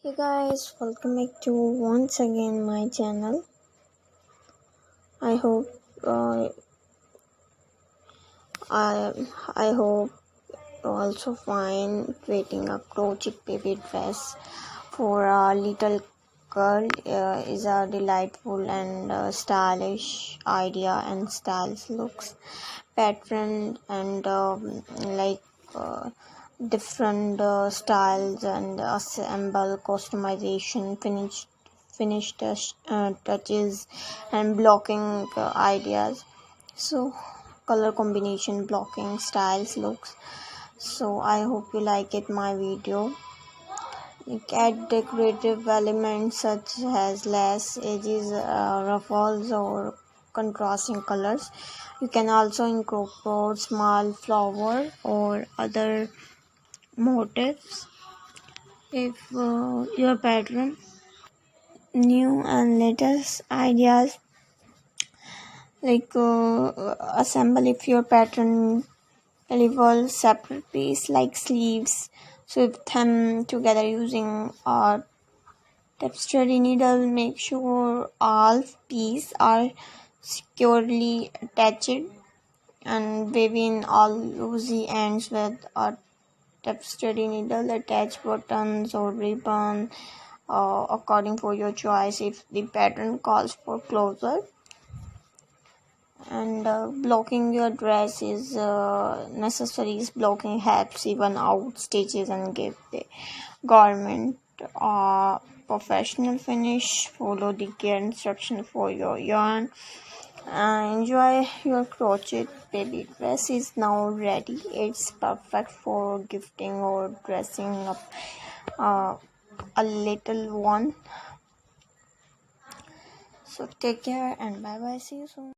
Hey guys, welcome back to once again my channel. I hope I hope you're also fine. Creating a crochet baby dress for a little girl is a delightful and stylish idea, and styles looks pattern and uh, different styles and assemble customization finished touches and blocking ideas. So color combination, blocking, styles, looks. So I hope you like it my video. Add decorative elements such as lace, edges, ruffles, or contrasting colors. You can also incorporate small flower or other motifs if your pattern new and latest ideas assemble if your pattern deliver separate piece like sleeves, sew them together using a tapestry needle. Make sure all pieces are securely attached and weave in all loosey ends with a tapestry needle. Attach buttons or ribbon according for your choice if the pattern calls for closer. And blocking your dress is necessary. Blocking helps even out stitches and give the garment a professional finish. Follow the care instruction for your yarn. Enjoy your crochet baby dress is now ready. It's perfect for gifting or dressing up uh, a little one. So take care and bye bye, see you soon.